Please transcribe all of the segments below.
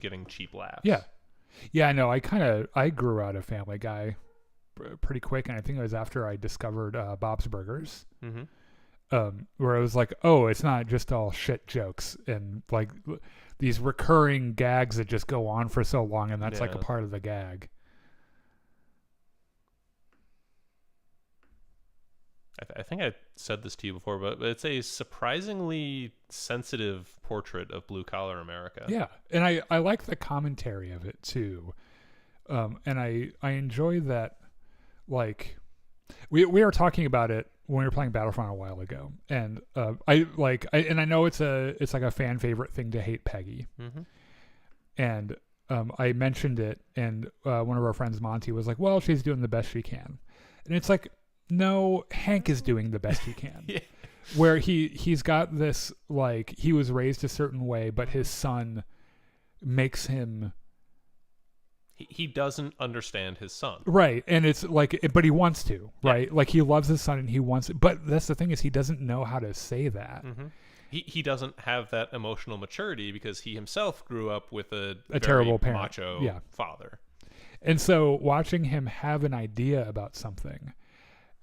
getting cheap laughs. Yeah, I know. I grew out of Family Guy pretty quick, and I think it was after I discovered Bob's Burgers, where I was like, oh, it's not just all shit jokes and like these recurring gags that just go on for so long, and that's like a part of the gag. I think I said this to you before, but it's a surprisingly sensitive portrait of blue-collar America. Yeah, and I like the commentary of it too. And I enjoy that, like, we were talking about it when we were playing Battlefront a while ago, and I know it's like a fan favorite thing to hate Peggy, and I mentioned it, and one of our friends, Monty, was like, well, she's doing the best she can, and it's like, no, Hank is doing the best he can. Yeah. Where he's got this, like, he was raised a certain way, but his son makes him... He doesn't understand his son. Right, and it's like, but he wants to, right? Yeah. Like, he loves his son and he wants... But that's the thing, is he doesn't know how to say that. He doesn't have that emotional maturity because he himself grew up with a terrible parent. Macho father. And so watching him have an idea about something...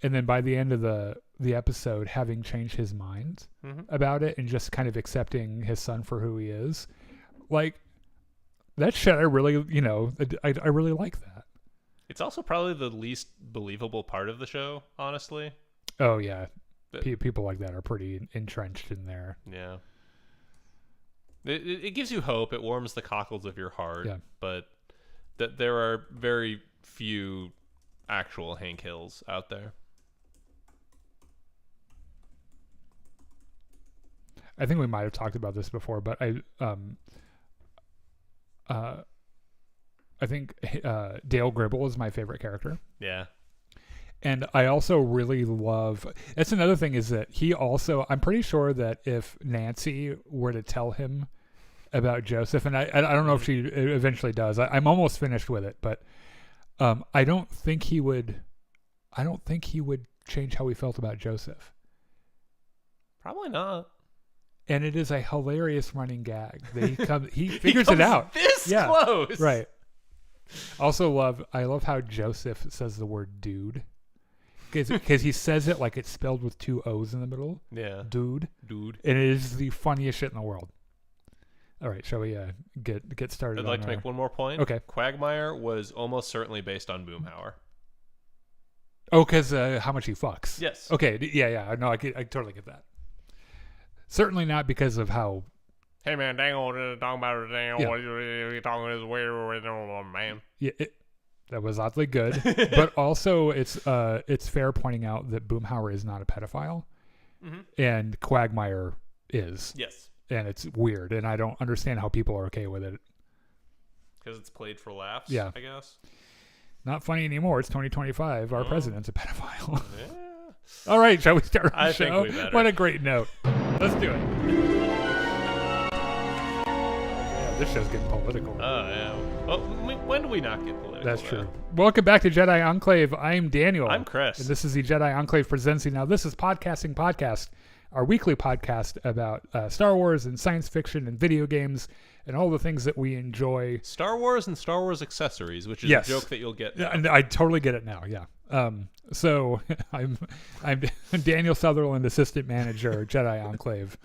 And then by the end of the episode, having changed his mind about it and just kind of accepting his son for who he is, like, that shit, I really, I really like that. It's also probably the least believable part of the show, honestly. Oh, yeah. People like that are pretty entrenched in there. Yeah. It gives you hope. It warms the cockles of your heart. Yeah. But there are very few actual Hank Hills out there. I think we might have talked about this before, but I think Dale Gribble is my favorite character. Yeah. And I also really love... That's another thing, is that he also... I'm pretty sure that if Nancy were to tell him about Joseph, and I don't know if she eventually does. I'm almost finished with it, but I don't think he would change how he felt about Joseph. Probably not. And it is a hilarious running gag that he figures it out. This close. Right. Also I love how Joseph says the word dude. Because he says it like it's spelled with 2 O's in the middle. Yeah. Dude. And it is the funniest shit in the world. All right, shall we get started? I'd like to make one more point. Okay. Quagmire was almost certainly based on Boomhauer. Oh, because how much he fucks. Yes. Okay, yeah. No, I totally get that. Certainly not because of how... Hey, man, dang on, talking about it, dang on, what are you talking this weird, man? Yeah, that was oddly good. But also, it's fair pointing out that Boomhauer is not a pedophile, and Quagmire is. Yes. And it's weird, and I don't understand how people are okay with it. Because it's played for laughs, yeah. I guess. Not funny anymore. It's 2025. Our president's a pedophile. Yeah. All right, shall we start our show? I think we better. What a great note. Let's do it. Yeah, this show's getting political. Oh, yeah. Well, when do we not get political? That's true. Welcome back to Jedi Enclave. I'm Daniel. I'm Chris. And this is the Jedi Enclave Presents. Now, this is Podcasting Podcast, our weekly podcast about Star Wars and science fiction and video games and all the things that we enjoy. Star Wars and Star Wars accessories, which is a joke that you'll get now. I totally get it now, yeah. So I'm Daniel Sutherland, assistant manager, Jedi Enclave.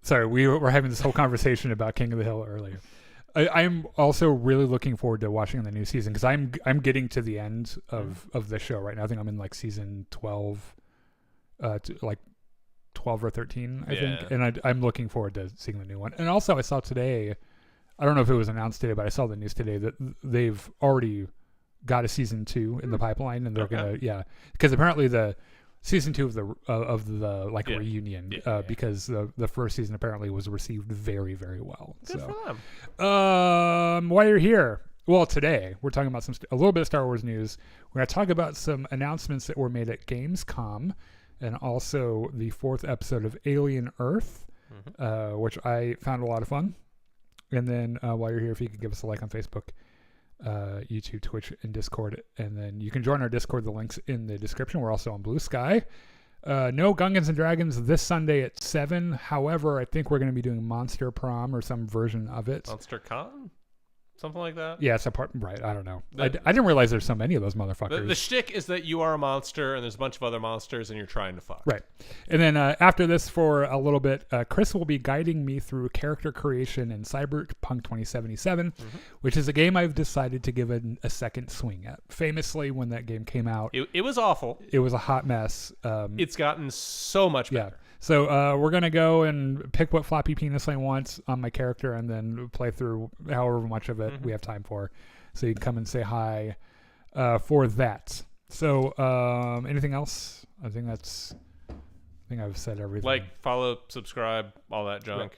Sorry, we were having this whole conversation about King of the Hill earlier. I'm also really looking forward to watching the new season because I'm getting to the end of the show right now. I think I'm in like season 12, like 12 or 13, I think, and I'm looking forward to seeing the new one. And also, I saw today, I don't know if it was announced today, but I saw the news today that they've already got a season 2 in the pipeline, and they're gonna because apparently the season 2 of the reunion because the first season apparently was received very, very well. Good for them. While you're here, well, today we're talking about a little bit of Star Wars news. We're gonna talk about some announcements that were made at Gamescom, and also the 4th episode of Alien Earth, which I found a lot of fun. And then while you're here, if you could give us a like on Facebook, YouTube, Twitch, and Discord. And then you can join our Discord. The link's in the description. We're also on Blue Sky. No Gungans and Dragons this Sunday at 7. However, I think we're going to be doing Monster Prom or some version of it. Monster Con? Something like that? Yeah, it's a part. Right, I don't know. I didn't realize there's so many of those motherfuckers. The shtick is that you are a monster and there's a bunch of other monsters and you're trying to fuck. Right. And then after this, for a little bit, Chris will be guiding me through character creation in Cyberpunk 2077, which is a game I've decided to give a second swing at. Famously, when that game came out, it was awful. It was a hot mess. It's gotten so much better. Yeah. So we're going to go and pick what floppy penis I want on my character and then play through however much of it we have time for. So you can come and say hi for that. So anything else? I think I've said everything. Like, follow, subscribe, all that junk. Right.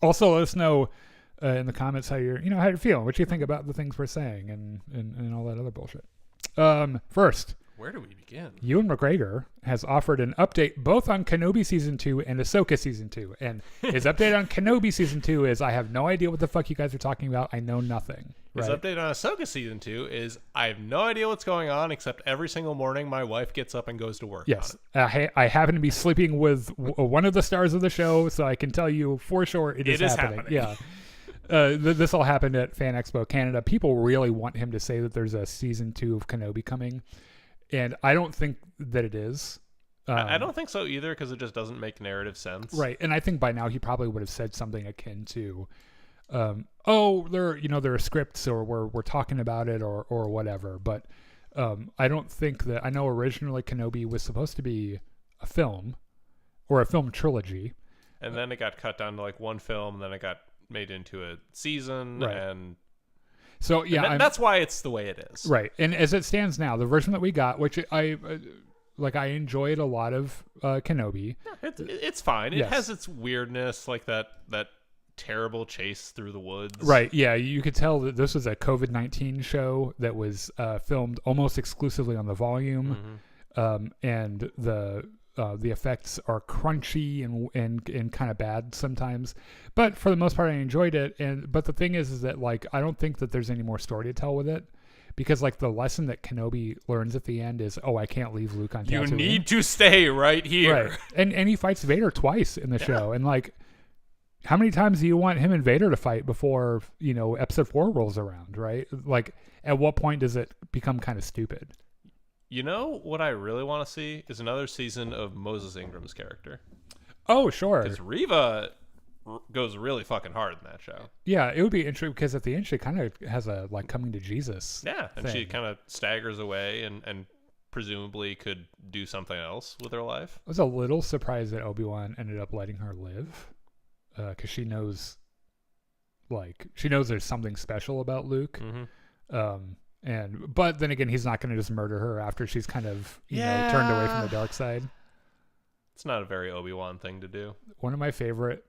Also, let us know in the comments how you're feeling, what you think about the things we're saying and all that other bullshit. First, where do we begin? Ewan McGregor has offered an update both on Kenobi Season 2 and Ahsoka Season 2. And his update on Kenobi Season 2 is, I have no idea what the fuck you guys are talking about. I know nothing. His right? update on Ahsoka Season 2 is, I have no idea what's going on, except every single morning my wife gets up and goes to work Yes. on it. I happen to be sleeping with one of the stars of the show, so I can tell you for sure it is happening. Yeah. This all happened at Fan Expo Canada. People really want him to say that there's a Season 2 of Kenobi coming. And I don't think that it is. I don't think so either, because it just doesn't make narrative sense. Right. And I think by now he probably would have said something akin to, there are scripts or we're talking about it or whatever. But I don't think that, I know originally Kenobi was supposed to be a film or a film trilogy. And then it got cut down to like one film, and then it got made into a season. Right. And so, yeah, that's why it's the way it is. Right. And as it stands now, the version that we got, which I enjoyed a lot of Kenobi. Yeah, it's fine. It Yes. has its weirdness, like that terrible chase through the woods. Right. Yeah. You could tell that this was a COVID-19 show that was filmed almost exclusively on the volume. And the effects are crunchy and kind of bad sometimes, but for the most part I enjoyed it. But the thing is that like I don't think that there's any more story to tell with it, because like the lesson that Kenobi learns at the end is, I can't leave Luke on Tatooine. You need to stay right here. Right. And he fights Vader twice in the show, and like how many times do you want him and Vader to fight before episode 4 rolls around, right? Like at what point does it become kind of stupid? You know what I really want to see is another season of Moses Ingram's character. Oh, sure. Because Reva goes really fucking hard in that show. Yeah, it would be interesting because at the end she kind of has a like coming to Jesus. Yeah, and thing. she kind of staggers away and presumably could do something else with her life. I was a little surprised that Obi-Wan ended up letting her live, because she knows there's something special about Luke. But then again, he's not going to just murder her after she's kind of turned away from the dark side. It's not a very Obi-Wan thing to do. One of my favorite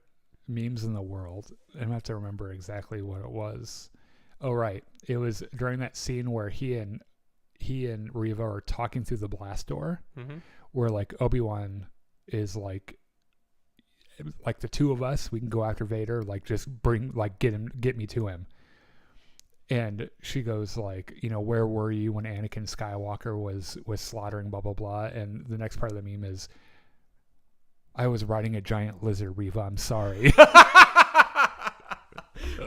memes in the world, I don't have to remember exactly what it was. Oh right, it was during that scene where he and Reva are talking through the blast door, where like Obi-Wan is like the two of us, we can go after Vader, like just get me to him. And she goes like, where were you when Anakin Skywalker was slaughtering blah, blah, blah. And the next part of the meme is, I was riding a giant lizard, Reva. I'm sorry.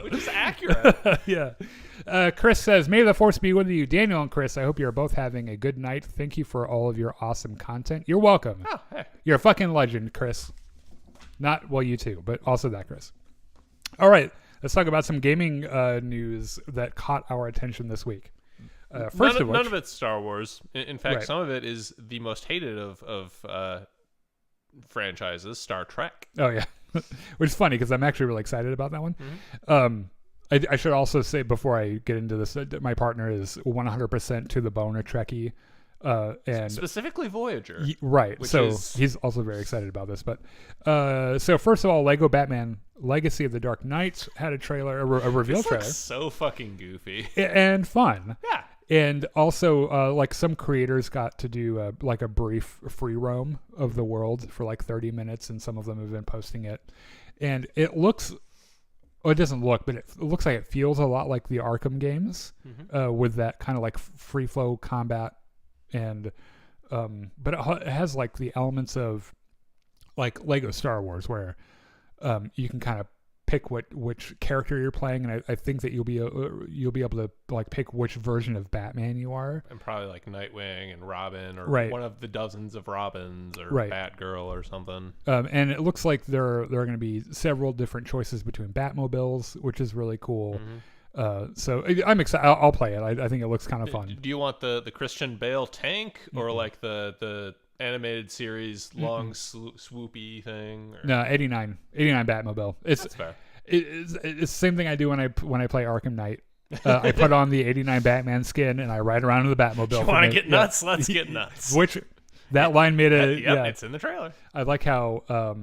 Which is accurate. Yeah. Chris says, may the force be with you. Daniel and Chris, I hope you're both having a good night. Thank you for all of your awesome content. You're welcome. Oh, hey. You're a fucking legend, Chris. You too, but also that, Chris. All right. Let's talk about some gaming news that caught our attention this week. None of it's Star Wars. In fact, Right. some of it is the most hated of franchises, Star Trek. Oh, yeah. Which is funny because I'm actually really excited about that one. I should also say before I get into this, my partner is 100% to the bone a Trekkie. And specifically Voyager. Right. So he's also very excited about this. But so first of all, Lego Batman Legacy of the Dark Knight had a trailer, a reveal trailer. Looks so fucking goofy. And fun. Yeah. And also, like some creators got to do a brief free roam of the world for like 30 minutes, and some of them have been posting it. And it looks, well, it doesn't look, but it looks like it feels a lot like the Arkham games, with that kind of like free flow combat and but it has like the elements of like Lego Star Wars, where you can kind of pick which character you're playing, and I think that you'll be able to like pick which version of Batman you are, and probably like Nightwing and Robin, or right. one of the dozens of Robins, or right. Batgirl or something. And it looks like there are going to be several different choices between Batmobiles, which is really cool. So I'm excited. I'll play it. I think it looks kind of fun. Do you want the Christian Bale tank, or like the animated series long swoopy thing? Or? No, 89 Batmobile. That's fair. It's the same thing I do when I play Arkham Knight. I put on the 89 Batman skin and I ride around in the Batmobile. You want to get nuts? Let's get nuts. Which that line made a it's in the trailer. I like how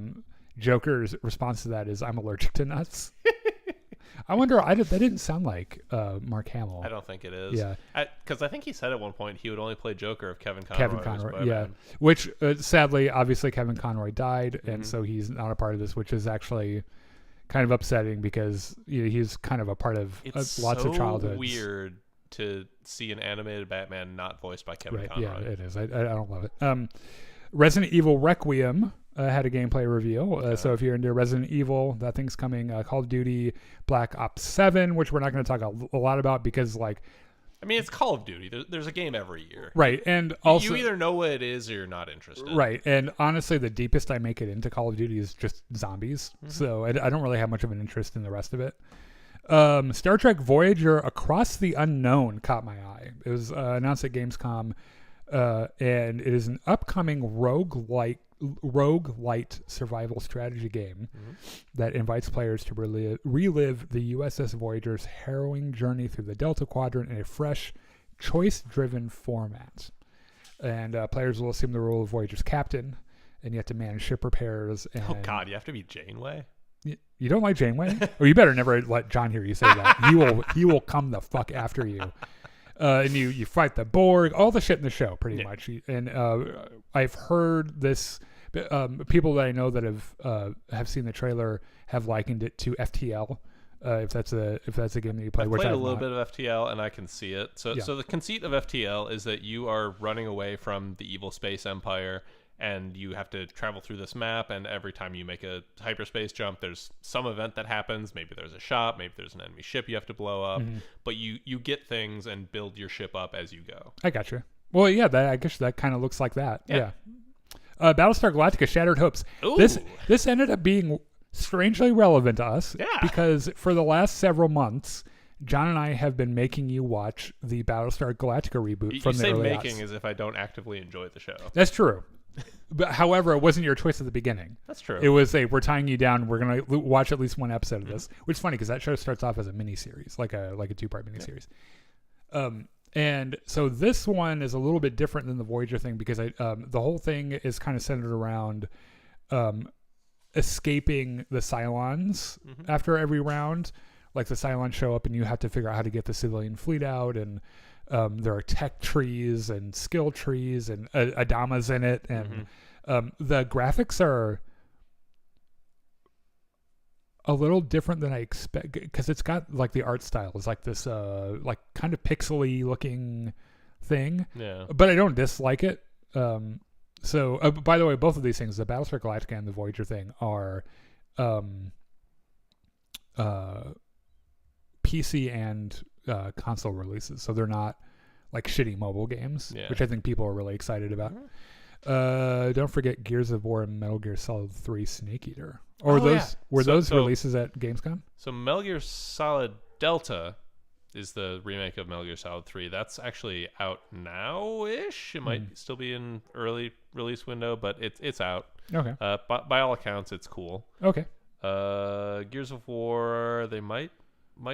Joker's response to that is, "I'm allergic to nuts." I wonder. That didn't sound like Mark Hamill. I don't think it is. Yeah, because I think he said at one point he would only play Joker if Kevin Conroy. Yeah. Which sadly, obviously, Kevin Conroy died, and so he's not a part of this, which is actually kind of upsetting because he's kind of a part of lots of childhoods. It's weird to see an animated Batman not voiced by Kevin Conroy. Yeah, it is. I don't love it. Resident Evil Requiem had a gameplay reveal. So if you're into Resident Evil, that thing's coming. Call of Duty Black Ops 7, which we're not going to talk a lot about because, like, I mean, it's Call of Duty. There's a game every year. Right. And also, you either know what it is or you're not interested. Right. And honestly, the deepest I make it into Call of Duty is just zombies. So I don't really have much of an interest in the rest of it. Star Trek Voyager Across the Unknown caught my eye. It was announced at Gamescom. And it is an upcoming roguelite survival strategy game that invites players to relive the USS Voyager's harrowing journey through the Delta Quadrant in a fresh, choice-driven format. And players will assume the role of Voyager's captain, and you have to manage ship repairs. And oh God, you have to be Janeway? You don't like Janeway? Oh, you better never let John hear you say that. He will come the fuck after you. And you fight the Borg, all the shit in the show, pretty much. And I've heard this. People that I know that have seen the trailer have likened it to FTL. If that's a game that you play, I've played a little bit of FTL, and I can see it. So the conceit of FTL is that you are running away from the evil space empire, and you have to travel through this map, and every time you make a hyperspace jump, there's some event that happens. Maybe there's a shop, maybe there's an enemy ship you have to blow up, but you get things and build your ship up as you go. I gotcha. Well, yeah, I guess that kind of looks like that. Yeah. Battlestar Galactica Shattered Hopes. Ooh. This ended up being strangely relevant to us because for the last several months, John and I have been making you watch the Battlestar Galactica reboot from the early You say making aughts. as if I don't actively enjoy the show. That's true. But however, it wasn't your choice at the beginning. That's true. It was we're tying you down. We're gonna watch at least one episode of this, which is funny because that show starts off as a miniseries, like a 2-part miniseries. And so this one is a little bit different than the Voyager thing because the whole thing is kind of centered around escaping the Cylons after every round. Like the Cylons show up and you have to figure out how to get the civilian fleet out, and there are tech trees and skill trees and Adama's in it, and the graphics are a little different than I expect because it's got like the art style is like this like kind of pixely looking thing. Yeah. But I don't dislike it. So by the way, both of these things, the Battlestar Galactica and the Voyager thing, are PC and console releases. So they're not like shitty mobile games, which I think people are really excited about. Don't forget Gears of War and Metal Gear Solid 3 Snake Eater. Or were those releases at Gamescom? So Metal Gear Solid Delta is the remake of Metal Gear Solid 3. That's actually out now-ish. It might still be in early release window, but it's out. Okay. By all accounts, it's cool. Okay. Gears of War, they might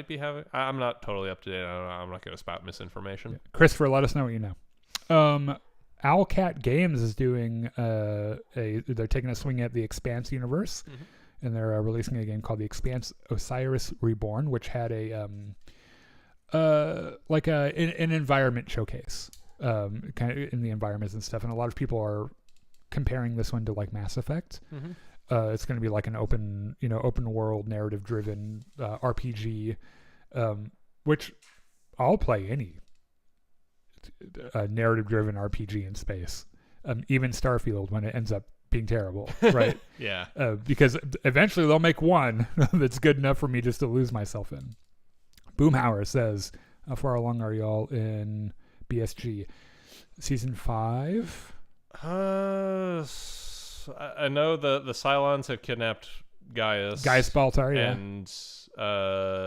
be having. I'm not totally up to date. I'm not going to spout misinformation. Yeah. Christopher, let us know what you know. Owlcat Games is doing they're taking a swing at the Expanse universe, and they're releasing a game called The Expanse Osiris Reborn, which had an environment showcase, kind of in the environments and stuff. And a lot of people are comparing this one to like Mass Effect. It's going to be like an open world narrative driven RPG, which I'll play any narrative driven RPG in space. even Starfield when it ends up being terrible, right? Yeah. Because eventually they'll make one that's good enough for me just to lose myself in. Boomhauer says, how far along are y'all in BSG? Season 5? I know the Cylons have kidnapped Gaius Baltar, yeah. And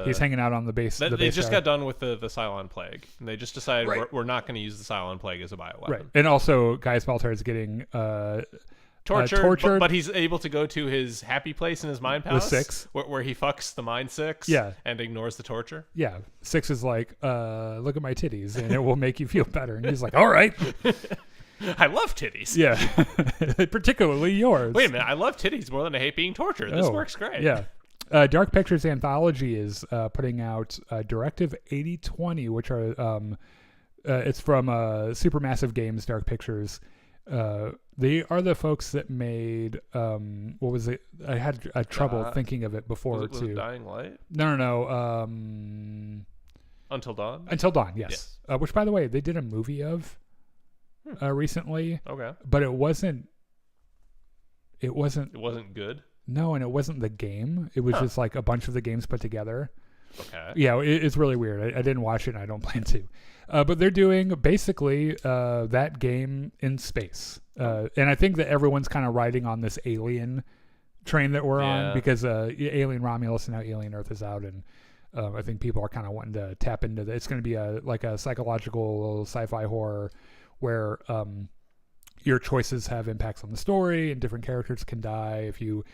he's hanging out on the base. They just got done with the Cylon plague. And they just decided we're not going to use the Cylon plague as a bioweapon. Right. And also Gaius Baltar is getting tortured. But he's able to go to his happy place in his mind palace. With 6. Where he fucks the Mind 6 and ignores the torture. Yeah. 6 is like, look at my titties and it will make you feel better. And he's like, all right. I love titties. Yeah. Particularly yours. Wait a minute. I love titties more than I hate being tortured. This works great. Yeah. Dark Pictures Anthology is putting out Directive 8020, which are it's from Supermassive Games, Dark Pictures. They are the folks that made what was it? I had trouble thinking of it before. Was it Dying Light? No. Until Dawn. Until Dawn, yes. Which, by the way, they did a movie of recently. Okay. But it wasn't. It wasn't good. No, and it wasn't the game. It was just like a bunch of the games put together. Okay. Yeah, it's really weird. I didn't watch it and I don't plan to. But they're doing basically that game in space. And I think that everyone's kind of riding on this alien train that we're on because Alien Romulus and now Alien Earth is out. And I think people are kind of wanting to tap into that. It's going to be like a psychological sci-fi horror where your choices have impacts on the story and different characters can die if you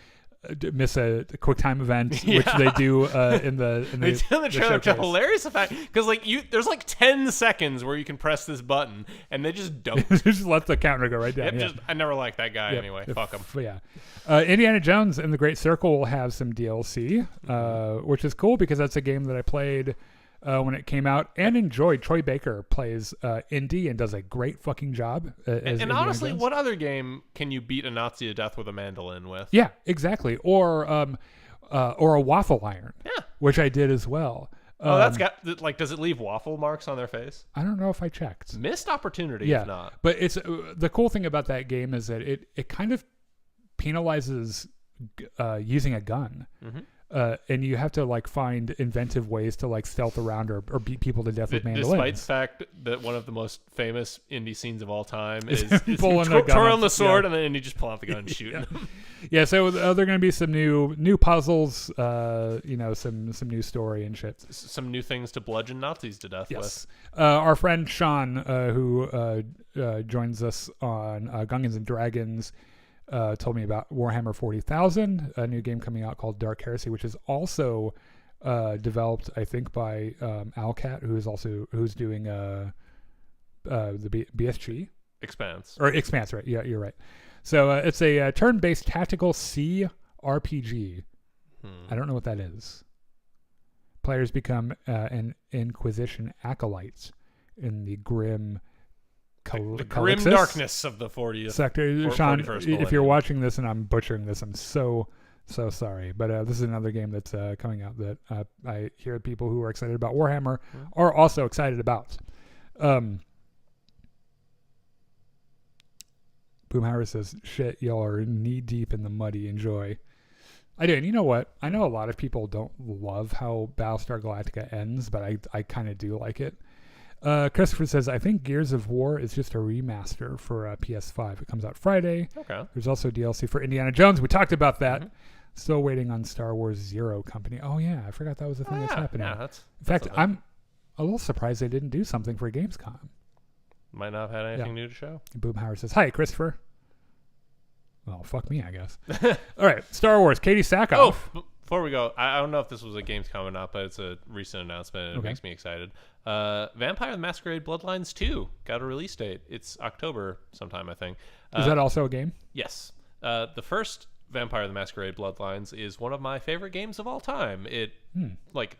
miss a quick time event, which they do in the trailer. It's a hilarious effect because there's 10 seconds where you can press this button and they just don't. Just let the counter go right down. I never liked that guy anyway. Fuck him. Yeah. Indiana Jones and the Great Circle will have some DLC, which is cool because that's a game that I played when it came out and enjoyed. Troy Baker plays Indy and does a great fucking job. And honestly, what other game can you beat a Nazi to death with a mandolin with? Yeah, exactly. Or a waffle iron. Yeah, which I did as well. That's got does it leave waffle marks on their face? I don't know if I checked. Missed opportunity. If not. But it's the cool thing about that game is that it kind of penalizes using a gun. Mm-hmm. And you have to find inventive ways to stealth around or beat people to death with mandolins. Despite the fact that one of the most famous indie scenes of all time is pulling twirling the sword and then Indy just pulling out the gun and shooting them. Yeah, so there are going to be some new puzzles, some new story and shit. Some new things to bludgeon Nazis to death with. Our friend Sean, who joins us on Gungans and Dragons, told me about Warhammer 40,000, a new game coming out called Dark Heresy, which is also developed, I think, by Alcat, who's doing the BSG Expanse, right? Yeah, you're right. So it's a turn-based tactical C RPG. I don't know what that is. Players become an Inquisition acolytes in the grim. The grim darkness of the 40th sector. Sean, if you're watching this and I'm butchering this, I'm so sorry. But this is another game that's coming out that I hear people who are excited about Warhammer are also excited about. Boomhauer says, shit, y'all are knee deep in the muddy. Enjoy. I do. And you know what? I know a lot of people don't love how Battlestar Galactica ends, but I kind of do like it. Christopher says, I think Gears of War is just a remaster for PS5. It comes out Friday. Okay. There's also DLC for Indiana Jones. We talked about that. Mm-hmm. Still waiting on Star Wars Zero Company. Oh, yeah. I forgot that was the thing that's happening. Yeah, in fact, I'm a little surprised they didn't do something for Gamescom. Might not have had anything new to show. Boomhauer says, hi, Christopher. Well, fuck me, I guess. All right. Star Wars. Katie Sackhoff. Oh, before we go, I don't know if this was a Gamescom or not, but it's a recent announcement and it makes me excited. Vampire the Masquerade Bloodlines 2 got a release date. It's October sometime, I think. Is that also a game? Yes. The first Vampire the Masquerade Bloodlines is one of my favorite games of all time. It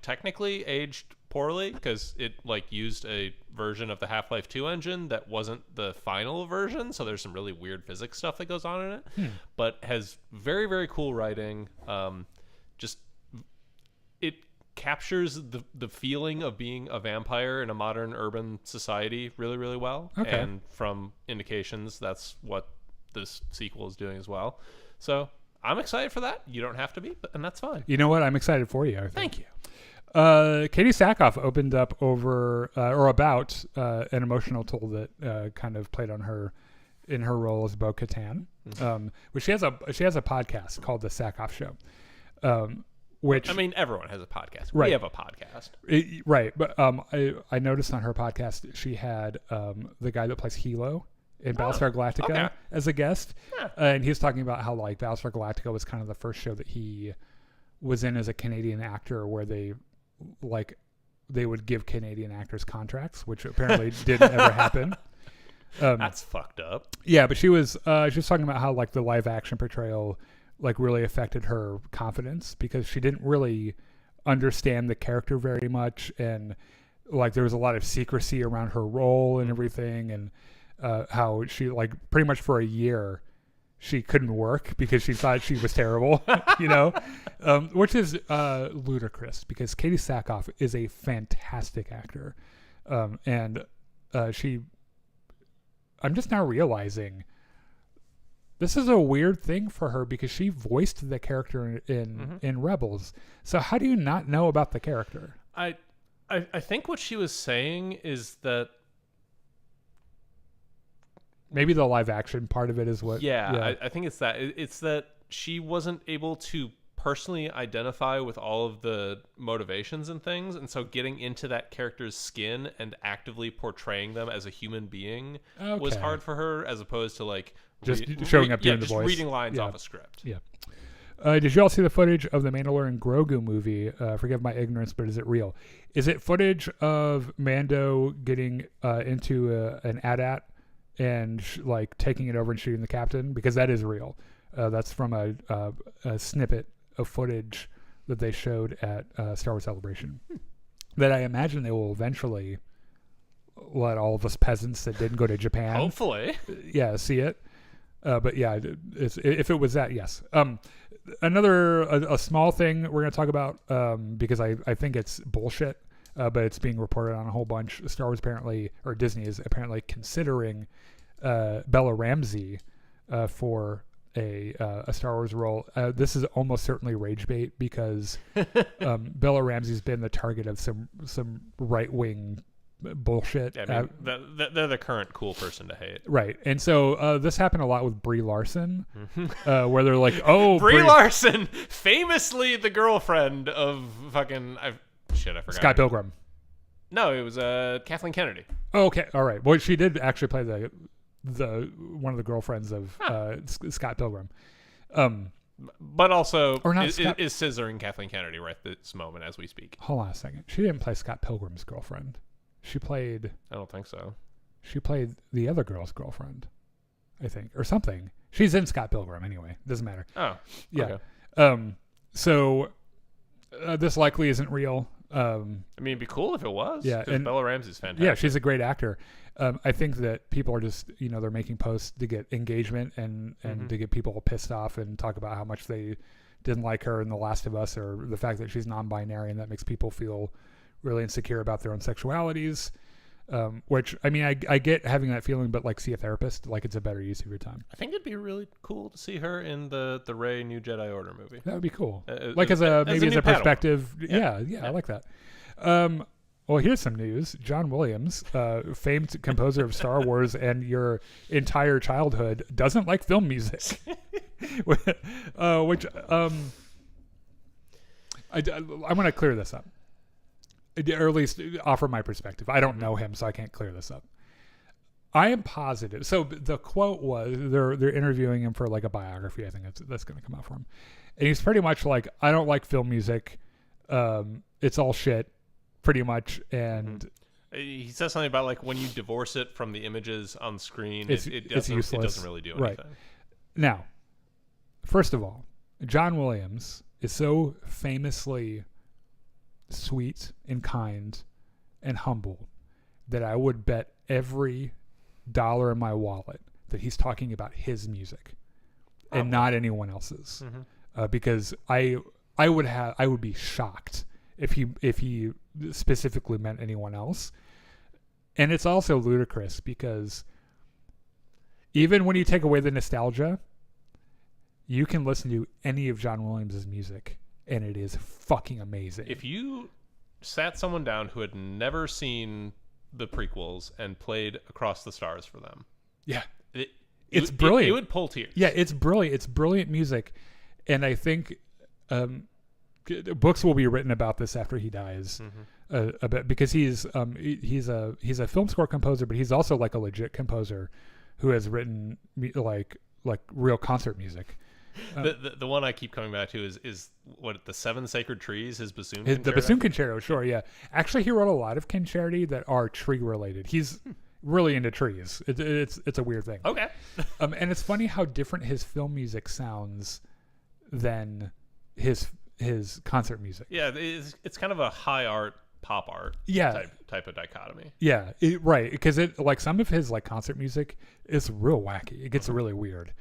technically aged poorly because it used a version of the Half-Life 2 engine that wasn't the final version, so there's some really weird physics stuff that goes on in it, but has very, very cool writing. It captures the feeling of being a vampire in a modern urban society really, really well. Okay. And from indications, that's what this sequel is doing as well. So I'm excited for that. You don't have to be, and that's fine. You know what? I'm excited for you, Arthur. Thank you. Katie Sackhoff opened up over or about an emotional toll that kind of played on her in her role as Bo-Katan. Which she has a podcast called The Sackhoff Show. Which, I mean, everyone has a podcast. Right. We have a podcast. Right. But I noticed on her podcast she had the guy that plays Hilo in Battlestar Galactica as a guest. Yeah. And he was talking about how like Battlestar Galactica was kind of the first show that he was in as a Canadian actor where they would give Canadian actors contracts, which apparently didn't ever happen. That's fucked up. Yeah, but she was talking about how like the live action portrayal like really affected her confidence because she didn't really understand the character very much, and like there was a lot of secrecy around her role and everything, and how she like pretty much for a year she couldn't work because she thought she was terrible, you know, which is ludicrous because Katie Sackhoff is a fantastic actor, and I'm just now realizing this is a weird thing for her because she voiced the character in Rebels. So how do you not know about the character? I think what she was saying is that maybe the live action part of it is what. Yeah. I think it's that. It's that she wasn't able to personally identify with all of the motivations and things, and so getting into that character's skin and actively portraying them as a human being was hard for her, as opposed to like just showing up doing the voice, reading lines off a script. Yeah. Did you all see the footage of the Mandalorian Grogu movie? Forgive my ignorance, but is it real? Is it footage of Mando getting into an AT-AT and like taking it over and shooting the captain? Because that is real. That's from a snippet of footage that they showed at Star Wars Celebration that I imagine they will eventually let all of us peasants that didn't go to Japan hopefully see it. But yeah, if it was that, yes. Another a small thing we're going to talk about because I think it's bullshit, but it's being reported on a whole bunch. Star Wars apparently, or Disney is apparently considering Bella Ramsey for a Star Wars role. This is almost certainly rage bait because Bella Ramsey's been the target of some right wing bullshit. I mean, they're the current cool person to hate, right? And so this happened a lot with Brie Larson, where they're like, "Oh, Brie Larson, famously the girlfriend of fucking I forgot Scott Pilgrim." No, it was Kathleen Kennedy. Oh, okay, all right. Well, she did actually play the one of the girlfriends of Scott Pilgrim. But also is scissoring Kathleen Kennedy right this moment as we speak. Hold on a second. She didn't play Scott Pilgrim's girlfriend. She played... I don't think so. She played the other girl's girlfriend, I think, or something. She's in Scott Pilgrim anyway. Doesn't matter. Oh, yeah. Okay. So this likely isn't real. I mean, it'd be cool if it was. Yeah, and Bella Ramsey's fantastic. Yeah, she's a great actor. I think that people are just, they're making posts to get engagement and to get people pissed off and talk about how much they didn't like her in The Last of Us, or the fact that she's non-binary, and that makes people feel really insecure about their own sexualities. Which, I mean, I get having that feeling, but like, see a therapist. Like, it's a better use of your time. I think it'd be really cool to see her in the Rey New Jedi Order movie. That would be cool. Like as a perspective. Yeah, I like that. Well, here's some news. John Williams, famed composer of Star Wars and your entire childhood, doesn't like film music. Which I want to clear this up. Or at least offer my perspective. I don't know him, so I can't clear this up. I am positive. So the quote was, they're interviewing him for like a biography. I think that's going to come out for him. And he's pretty much like, I don't like film music. It's all shit, pretty much. And he says something about like when you divorce it from the images on screen, it's useless. It doesn't really do anything. Right. Now, first of all, John Williams is so famously sweet and kind and humble that I would bet every dollar in my wallet that he's talking about his music and not anyone else's. Because I would be shocked if he specifically meant anyone else. And it's also ludicrous because even when you take away the nostalgia, you can listen to any of John Williams' music and it is fucking amazing. If you sat someone down who had never seen the prequels and played Across the Stars for them, yeah, it's brilliant. It would pull tears. Yeah, it's brilliant. It's brilliant music, and I think books will be written about this after he dies, a bit, because he's a film score composer, but he's also like a legit composer who has written like real concert music. The one I keep coming back to is what, the Seven Sacred Trees, his bassoon concerto? The bassoon concerto, sure, yeah. Actually, he wrote a lot of concerti that are tree related. He's really into trees. It's a weird thing. Okay. And it's funny how different his film music sounds than his concert music. Yeah, it's kind of a high art, pop art type of dichotomy. Yeah, right. Because like some of his like concert music is real wacky. It gets really weird.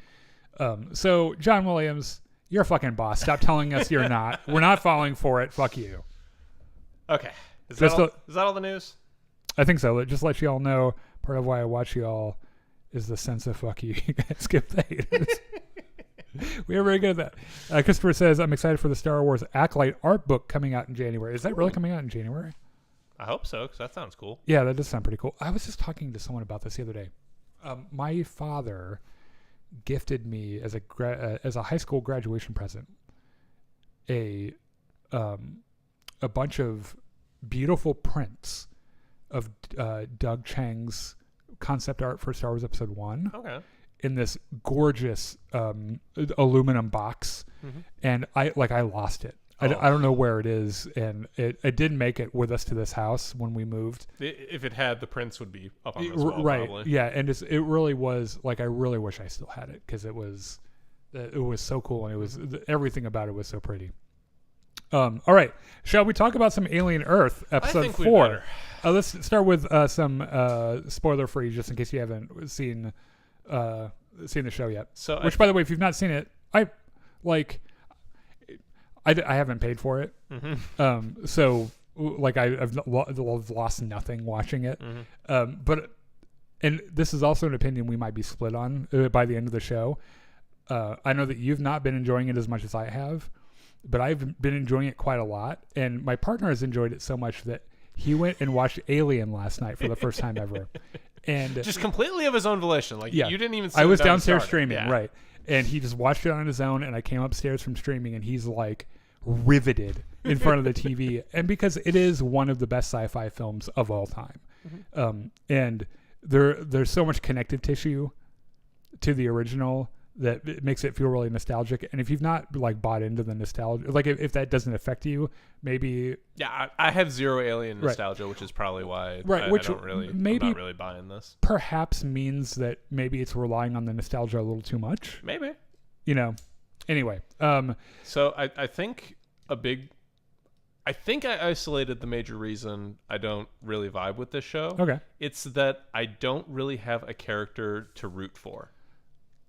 So John Williams, you're a fucking boss. Stop telling us you're not. We're not falling for it. Fuck you. Okay. Is that all the news? I think so. Just let you all know, part of why I watch you all is the sense of fuck you. You guys get paid. We are very good at that. Christopher says, I'm excited for the Star Wars Acolyte art book coming out in January. Is that really coming out in January? I hope so, because that sounds cool. Yeah, that does sound pretty cool. I was just talking to someone about this the other day. My father gifted me as a high school graduation present a bunch of beautiful prints of Doug Chiang's concept art for Star Wars Episode 1. Okay. In this gorgeous aluminum box, and I lost it. I don't know where it is, and it didn't make it with us to this house when we moved. If it had, the prints would be up on this wall, right? Probably. Yeah, and it really was like, I really wish I still had it because it was so cool, and it was everything about it was so pretty. All right, shall we talk about some Alien Earth episode 4? Let's start with some spoiler free, just in case you haven't seen the show yet. So, which, by the way, if you've not seen it, I haven't paid for it. So like I've lost nothing watching it. But and this is also an opinion we might be split on by the end of the show. I know that you've not been enjoying it as much as I have, but I've been enjoying it quite a lot, and my partner has enjoyed it so much that he went and watched Alien last night for the first time ever. And just completely of his own volition. Like, you didn't even I was downstairs streaming, right. And he just watched it on his own, and I came upstairs from streaming, and he's like riveted in front of the TV. And because it is one of the best sci-fi films of all time. And there's so much connective tissue to the original that it makes it feel really nostalgic. And if you've not like bought into the nostalgia, like if that doesn't affect you, maybe. Yeah, I have zero Alien nostalgia, which is probably why I'm not really buying this. Perhaps means that maybe it's relying on the nostalgia a little too much. Maybe. Anyway. So I think I isolated the major reason I don't really vibe with this show. Okay. It's that I don't really have a character to root for.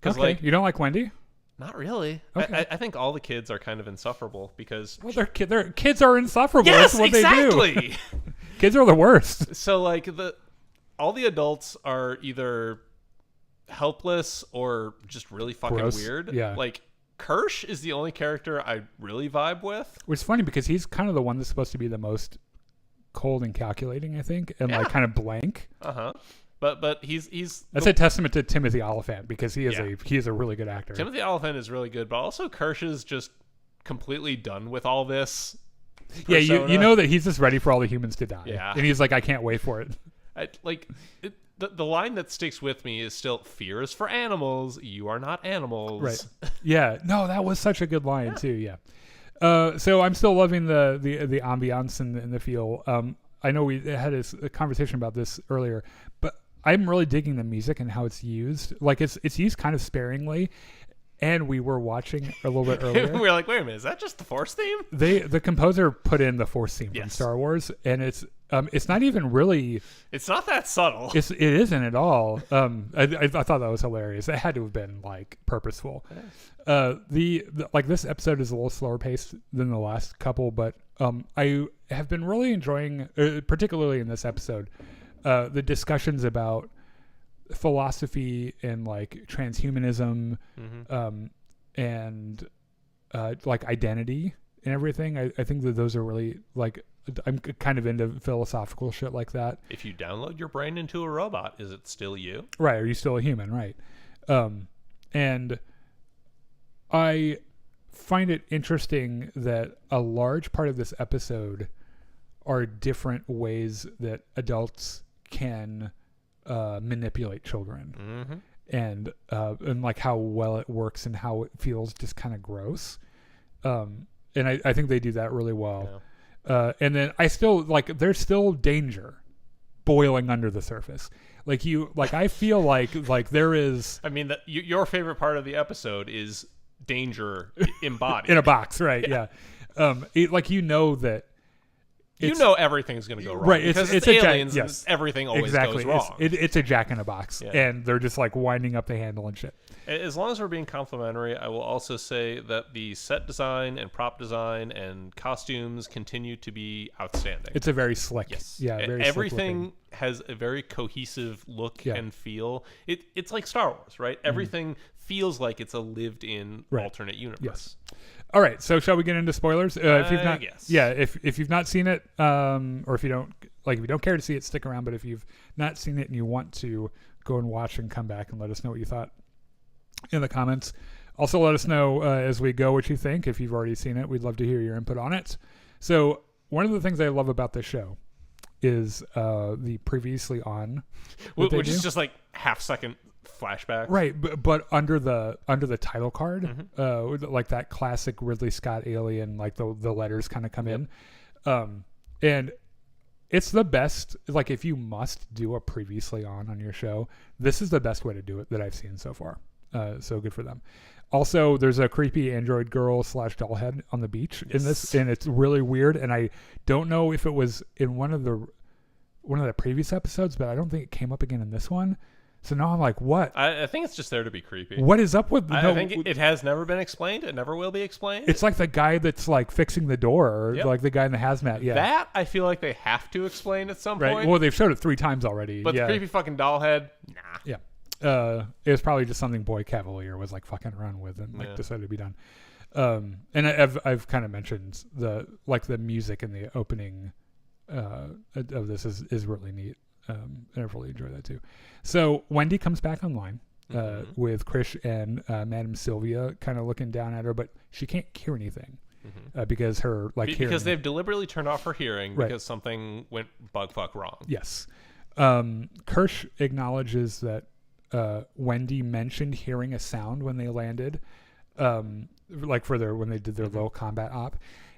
Okay. You don't like Wendy? Not really. Okay. I think all the kids are kind of insufferable because... Well, their kids are insufferable. Yes, that's what exactly. They do. Kids are the worst. So, like, all the adults are either helpless or just really fucking weird. Yeah. Like, Kirsch is the only character I really vibe with. Which is funny because he's kind of the one that's supposed to be the most cold and calculating, I think, and like kind of blank. But he's that's a testament to Timothy Olyphant because he is a really good actor. Timothy Olyphant is really good, but also Kirsch is just completely done with all this persona. Yeah, you know that he's just ready for all the humans to die. Yeah, and he's like, I can't wait for it. The line that sticks with me is still, "Fear is for animals. You are not animals." Right. Yeah. No, that was such a good line too. Yeah. So I'm still loving the ambiance and the feel. I know we had a conversation about this earlier, but I'm really digging the music and how it's used. Like it's used kind of sparingly, and we were watching a little bit earlier. We were like, wait a minute, is that just the Force theme? The composer put in the Force theme from Star Wars, and it's not even really. It's not that subtle. It isn't at all. I thought that was hilarious. It had to have been like purposeful. The like this episode is a little slower paced than the last couple, but I have been really enjoying, particularly in this episode, the discussions about philosophy and like transhumanism, and like identity and everything. I think that those are really like, I'm kind of into philosophical shit like that. If you download your brain into a robot, is it still you? Right. Are you still a human? Right. And I find it interesting that a large part of this episode are different ways that adults can manipulate children, and like how well it works and how it feels just kind of gross. And I think they do that really well. Yeah. And then I still like, there's still danger boiling under the surface. I feel like there is. I mean, your favorite part of the episode is danger embodied in a box, right? Yeah. That. Everything's going to go wrong, right? Because it's aliens. Yes. Everything always goes wrong. It's a Jack in a Box, and they're just like winding up the handle and shit. As long as we're being complimentary, I will also say that the set design and prop design and costumes continue to be outstanding. It's a very slick. Yes. Yeah. Very everything has a very cohesive look and feel. It's like Star Wars, right? Everything feels like it's a lived-in alternate universe. Yes. All right, so shall we get into spoilers? If you've not, guess. Yeah, if you've not seen it, or if you don't care to see it, stick around. But if you've not seen it and you want to, go and watch and come back and let us know what you thought in the comments. Also, let us know as we go what you think. If you've already seen it, we'd love to hear your input on it. So one of the things I love about this show is the previously on, which is just like half-second flashback, right? But under the title card, like that classic Ridley Scott Alien, like the letters kind of come in, and it's the best. Like if you must do a previously on your show, this is the best way to do it that I've seen so far. So good for them. Also, there's a creepy android girl / dollhead on the beach in this, and it's really weird. And I don't know if it was in one of the previous episodes, but I don't think it came up again in this one. So now I'm like, what? I think it's just there to be creepy. What is up with? I think it has never been explained. It never will be explained. It's like the guy that's like fixing the door, or like the guy in the hazmat. Yeah, that I feel like they have to explain at some point. Well, they've showed it 3 times already. But the creepy fucking doll head, nah. Yeah. It was probably just something Boy Cavalier was like fucking around with and like decided to be done. And I've kind of mentioned the music in the opening of this is really neat. And I've really enjoyed that too. So Wendy comes back online with Krish and Madame Sylvia kind of looking down at her, but she can't hear anything because her because they've deliberately turned off her hearing because something went bugfuck wrong. Yes. Krish acknowledges that Wendy mentioned hearing a sound when they landed, when they did their low combat op,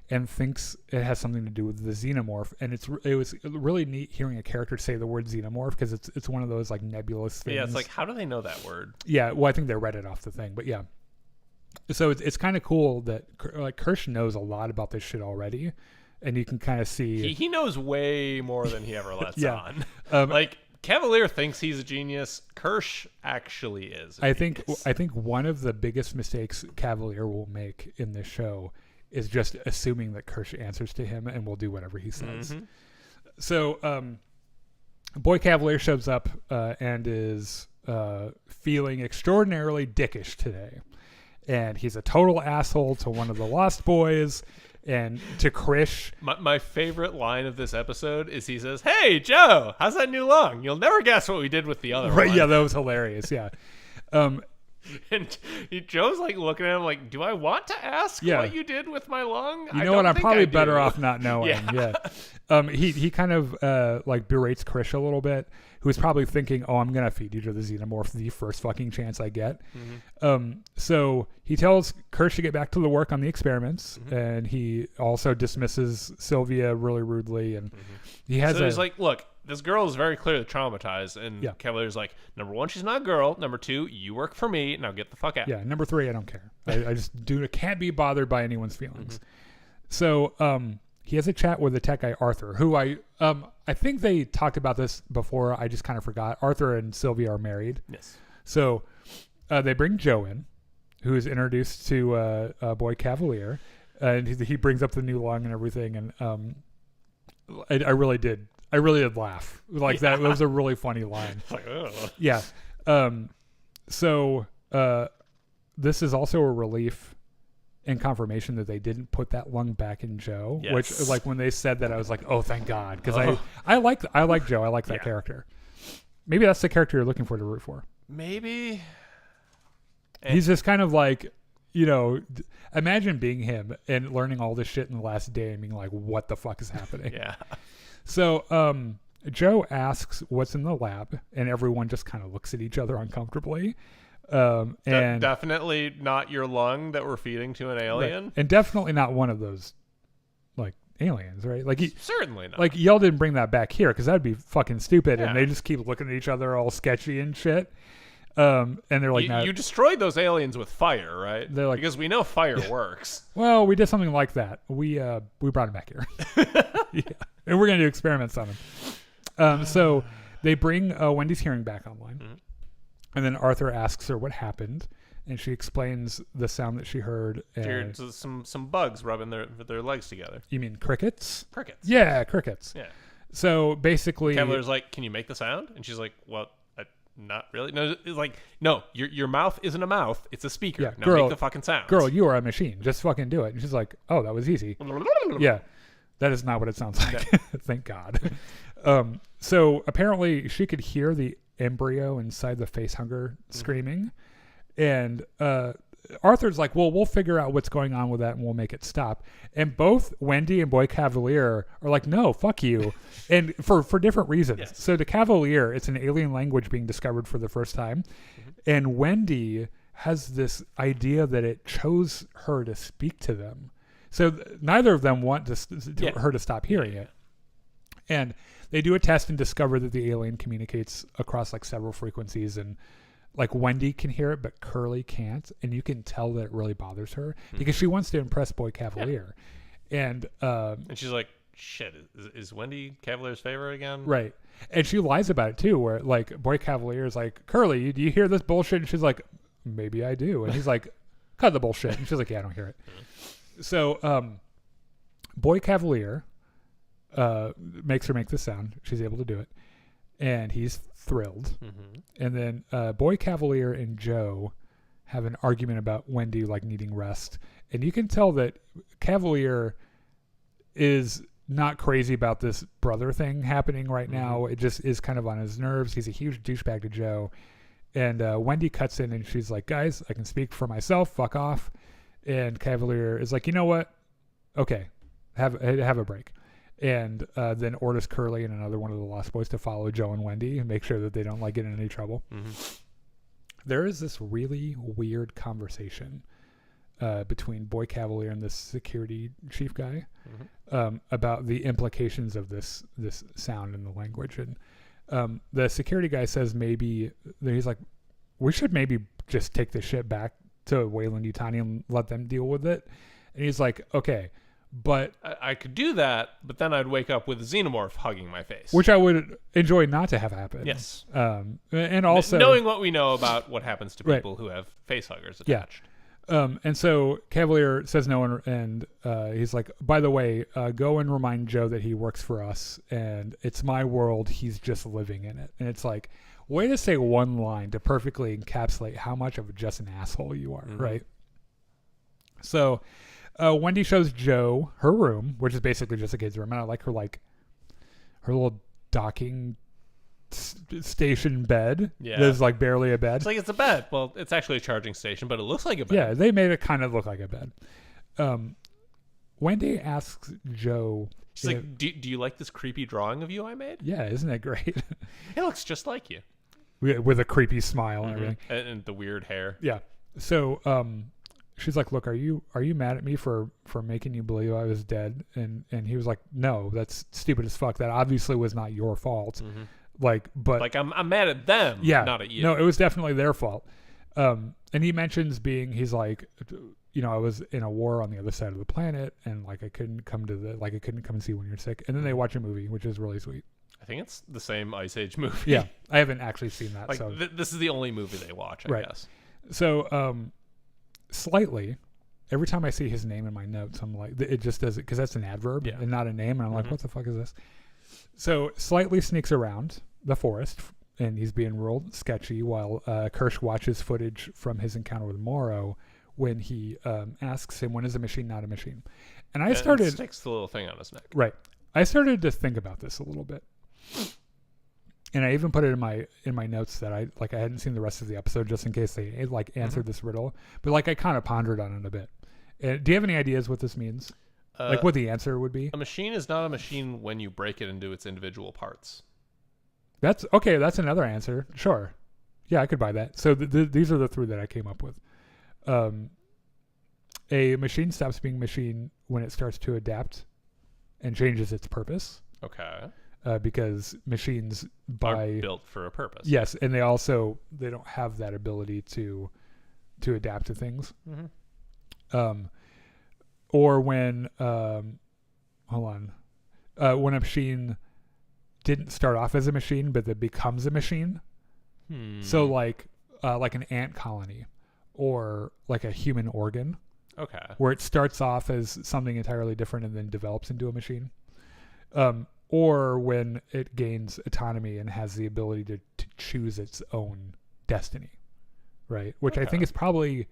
and thinks it has something to do with the xenomorph. And it was really neat hearing a character say the word xenomorph because it's one of those like nebulous things. Yeah, it's like, how do they know that word? Yeah, well, I think they read it off the thing, but yeah. So it's kind of cool that like Kirsch knows a lot about this shit already, and you can kind of see he knows way more than he ever lets on. Like Cavalier thinks he's a genius. Kirsch actually is. I think one of the biggest mistakes Cavalier will make in this show is just assuming that Kirsch answers to him and will do whatever he says. So Boy Cavalier shows up and is feeling extraordinarily dickish today. And he's a total asshole to one of the Lost Boys and to Krish. My favorite line of this episode is he says, "Hey, Joe, how's that new lung? You'll never guess what we did with the other one." Yeah, that was hilarious. Yeah. And Joe's like looking at him like, do I want to ask what you did with my lung? You know what? I'm probably better off not knowing. Yeah. He kind of like berates Krish a little bit, who's probably thinking, oh, I'm going to feed you to the xenomorph the first fucking chance I get. So he tells Krish to get back to the work on the experiments, and he also dismisses Sylvia really rudely. And he's like, look, this girl is very clearly traumatized, and Cavalier's like, number 1, she's not a girl. Number 2, you work for me. Now get the fuck out. Yeah. Number 3, I don't care. I just can't be bothered by anyone's feelings. So he has a chat with the tech guy Arthur, who I think they talked about this before. I just kind of forgot. Arthur and Sylvia are married. Yes. So they bring Joe in, who is introduced to Boy Cavalier. and he brings up the new lung and everything, and I really did laugh. Like that was a really funny line. Like, ugh. Yeah. So this is also a relief and confirmation that they didn't put that lung back in Joe. Yes. Which, like, when they said that, I was like, oh, thank God, because I like Joe. I like that character. Maybe that's the character you're looking for to root for. Maybe. He's just kind of like, imagine being him and learning all this shit in the last day and being like, what the fuck is happening? Yeah. So Joe asks what's in the lab, and everyone just kind of looks at each other uncomfortably. And definitely not your lung that we're feeding to an alien. Right. And definitely not one of those, like, aliens, right? Like certainly not. Like, y'all didn't bring that back here because that'd be fucking stupid. Yeah. And they just keep looking at each other all sketchy and shit. And they're like, you destroyed those aliens with fire, right? They're like, because we know fire works. Well, we did something like that. We brought him back here. Yeah. And we're gonna do experiments on him. So they bring Wendy's hearing back online, and then Arthur asks her what happened, and she explains the sound that she heard. And some bugs rubbing their legs together. You mean crickets? Crickets. Yeah, crickets. Yeah. So basically, Cavalier's like, "Can you make the sound?" And she's like, "Well, not really." No, it's like, no, your mouth isn't a mouth; it's a speaker. Yeah, now girl, make the fucking sound. Girl, you are a machine. Just fucking do it. And she's like, "Oh, that was easy." Yeah, that is not what it sounds like. No. Thank God. So apparently, she could hear the embryo inside the facehugger screaming, and Arthur's like, well, we'll figure out what's going on with that and we'll make it stop. And both Wendy and Boy Cavalier are like, no, fuck you. And for different reasons. Yes. So to Cavalier, it's an alien language being discovered for the first time. And Wendy has this idea that it chose her to speak to them. So neither of them want her to stop hearing it. And they do a test and discover that the alien communicates across like several frequencies, and like Wendy can hear it, but Curly can't. And you can tell that it really bothers her because she wants to impress Boy Cavalier. Yeah. And she's like, shit, is Wendy Cavalier's favorite again? Right. And she lies about it too, where like Boy Cavalier is like, Curly, do you hear this bullshit? And she's like, maybe I do. And he's like, cut the bullshit. And she's like, yeah, I don't hear it. So Boy Cavalier makes her make the sound. She's able to do it. And he's thrilled. And then Boy Cavalier and Joe have an argument about Wendy like needing rest. And you can tell that Cavalier is not crazy about this brother thing happening right now. It just is kind of on his nerves. He's a huge douchebag to Joe. And Wendy cuts in and she's like, guys, I can speak for myself. Fuck off. And Cavalier is like, you know what? Okay, have a break. And then orders Curly and another one of the Lost Boys to follow Joe and Wendy and make sure that they don't like get in any trouble. There is this really weird conversation between Boy Cavalier and this security chief guy about the implications of this sound in the language. And the security guy says he's like, we should maybe just take this shit back to Wayland Yutani and let them deal with it. And he's like, okay. But I could do that, but then I'd wake up with a xenomorph hugging my face, which I would enjoy not to have happen. Yes, and also knowing what we know about what happens to people who have face huggers attached. Yeah. And so Cavalier says no, and he's like, by the way, go and remind Joe that he works for us, and it's my world. He's just living in it. And it's like, way to say one line to perfectly encapsulate how much of just an asshole you are, right? So. Wendy shows Joe her room, which is basically just a kid's room. And I like her little docking station bed. Yeah. There's like barely a bed. It's like it's a bed. Well, it's actually a charging station, but it looks like a bed. Yeah, they made it kind of look like a bed. Wendy asks Joe. She's like, do you like this creepy drawing of you I made? Yeah, isn't it great? It looks just like you. With a creepy smile and everything. And the weird hair. Yeah. So, she's like, look, are you mad at me for making you believe I was dead? And he was like, no, that's stupid as fuck. That obviously was not your fault. But I'm mad at them, not at you. No, it was definitely their fault. And he mentions he's like, I was in a war on the other side of the planet, and like I couldn't come and see you when you're sick. And then they watch a movie, which is really sweet. I think it's the same Ice Age movie. Yeah, I haven't actually seen that. Like so this is the only movie they watch, I guess. So, slightly, every time I see his name in my notes, I'm like, it just does it because that's an adverb and not a name. And I'm like, what the fuck is this? So Slightly sneaks around the forest and he's being real sketchy while Kirsch watches footage from his encounter with Morrow when he asks him, when is a machine not a machine? And I started... And sticks the little thing on his neck. Right. I started to think about this a little bit. And I even put it in my notes that I hadn't seen the rest of the episode just in case they answered this riddle. But I kind of pondered on it a bit. Do you have any ideas what this means? What the answer would be? A machine is not a machine when you break it into its individual parts. That's okay. That's another answer. Sure. Yeah, I could buy that. So these are the three that I came up with. A machine stops being machine when it starts to adapt and changes its purpose. Okay. Because machines are built for a purpose. Yes, and they don't have that ability to adapt to things. Or when when a machine didn't start off as a machine but it becomes a machine. So like an ant colony or like a human organ. Okay. Where it starts off as something entirely different and then develops into a machine. Or when it gains autonomy and has the ability to choose its own destiny, right? Which I think is probably